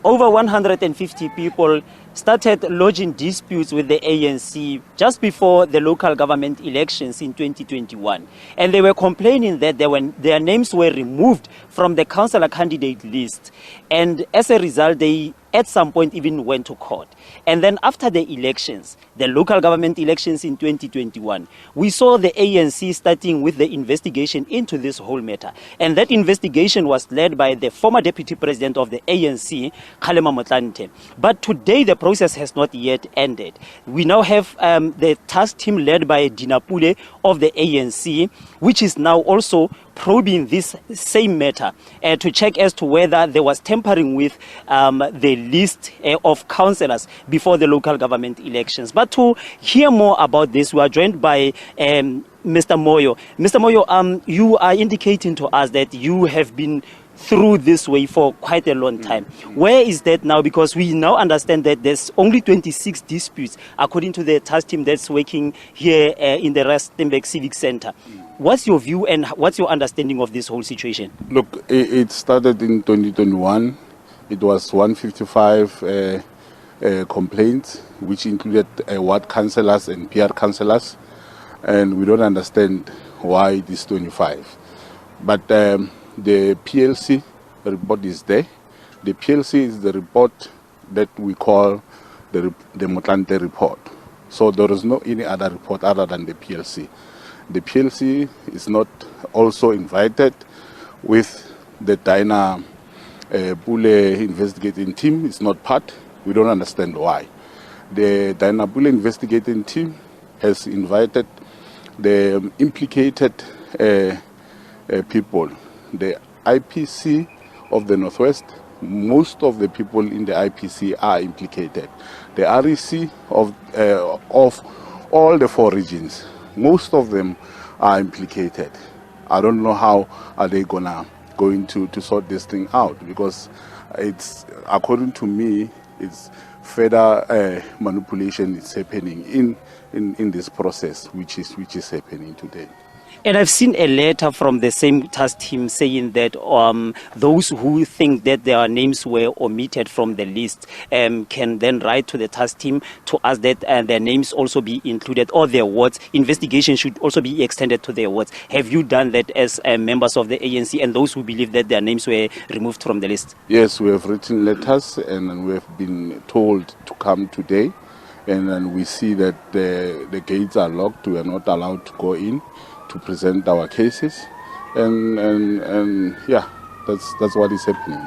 over 150 people started lodging disputes with the ANC just before the local government elections in 2021. And they were complaining that their names were removed from the councillor candidate list. And as a result, they at some point even went to court. And then after the elections, the local government elections in 2021, we saw the ANC starting with the investigation into this whole matter. And that investigation was led by the former deputy president of the ANC, Kgalema Motlanthe. But today the process has not yet ended. We now have the task team led by Dinapule of the ANC, which is now also probing this same matter to check as to whether there was tampering with the list of councillors before the local government elections. But to hear more about this, we are joined by Mr. Moyo. Mr. Moyo, you are indicating to us that you have been through this way for quite a long time. Where is that now? Because we now understand that there's only 26 disputes according to the task team that's working here in the Rustenburg Civic Centre. What's your view and what's your understanding of this whole situation? Look, it started in 2021. It was 155 complaints, which included ward councillors and PR councillors, and we don't understand why it is 25. But the PLC report is there. The PLC is the report that we call the Motlanthe report. So there is no any other report other than the PLC. The PLC is not also invited with the Dinapule investigating team. It's not part. We don't understand why. The Dinapule investigating team has invited the implicated people. The IPC of the Northwest, most of the people in the IPC are implicated. The REC of all the 4 regions, most of them are implicated. I don't know how are they going to sort this thing out, because it's, according to me, it's further manipulation is happening in this process, which is happening today. And I've seen a letter from the same task team saying that those who think that their names were omitted from the list can then write to the task team to ask that their names also be included, or their wards. Investigation should also be extended to their wards. Have you done that as members of the ANC and those who believe that their names were removed from the list? Yes, we have written letters and we have been told to come today. And then we see that the gates are locked. We are not allowed to go in to present our cases, and yeah, that's what is happening.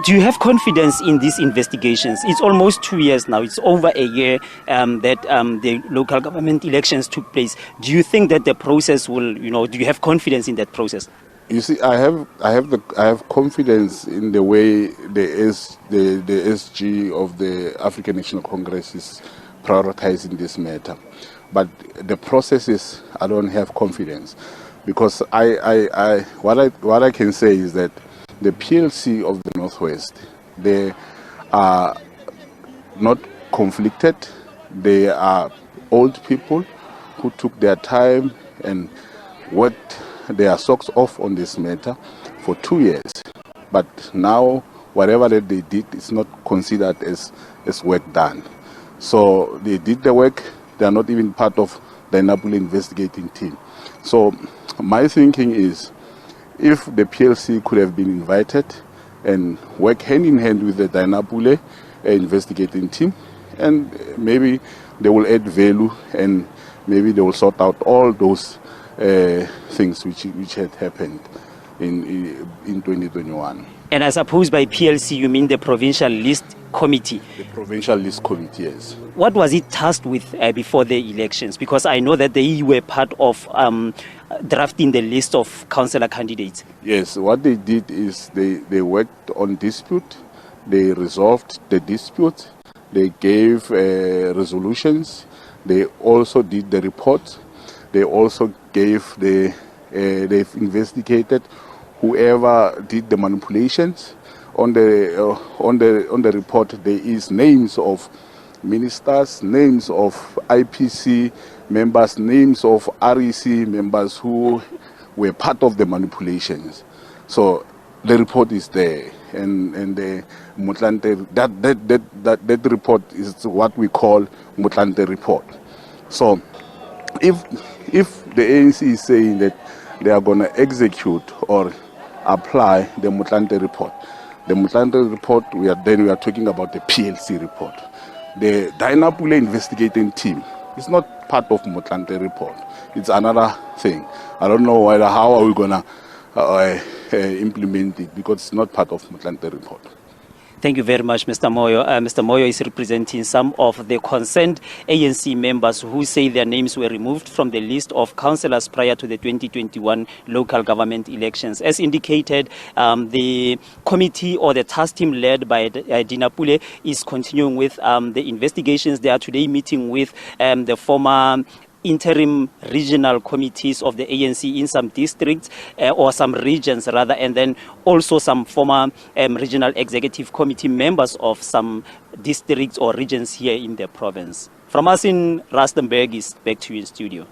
Do you have confidence in these investigations? It's almost 2 years now. It's over a year that the local government elections took place. Do you think that the process will, do you have confidence in that process? You see, I have confidence in the way the SG of the African National Congress is prioritizing this matter. But the processes, I don't have confidence, because what I can say is that the PLC of the Northwest, they are not conflicted. They are old people who took their time and worked their socks off on this matter for 2 years. But now, whatever that they did is not considered as work done. So they did the work. They are not even part of the Dinapule investigating team. So my thinking is, if the PLC could have been invited and work hand in hand with the Dinapule investigating team, and maybe they will add value, and maybe they will sort out all those things which had happened in 2021. And I suppose by PLC you mean the Provincial List Committee? The Provincial List Committee, yes. What was it tasked with before the elections? Because I know that they were part of drafting the list of councillor candidates. Yes, what they did is they worked on dispute, they resolved the dispute, they gave resolutions, they also did the report, they also gave they've investigated whoever did the manipulations. On the report, there is names of ministers, names of IPC members, names of REC members who were part of the manipulations. So the report is there, and the Motlanthe, that report is what we call Motlanthe report. So if the ANC is saying that they are going to execute or apply the Motlanthe report, we are talking about the PLC report. The Dinapule investigating team is not part of Motlanthe report. It's another thing. I don't know how are we going to implement it, because it's not part of Motlanthe report. Thank you very much, Mr. Moyo. Mr. Moyo is representing some of the concerned ANC members who say their names were removed from the list of councillors prior to the 2021 local government elections. As indicated, the committee or the task team led by Dinapule is continuing with the investigations. They are today meeting with the former interim regional committees of the ANC in some districts or some regions rather, and then also some former regional executive committee members of some districts or regions here in the province. From us in Rustenburg, is back to you in studio.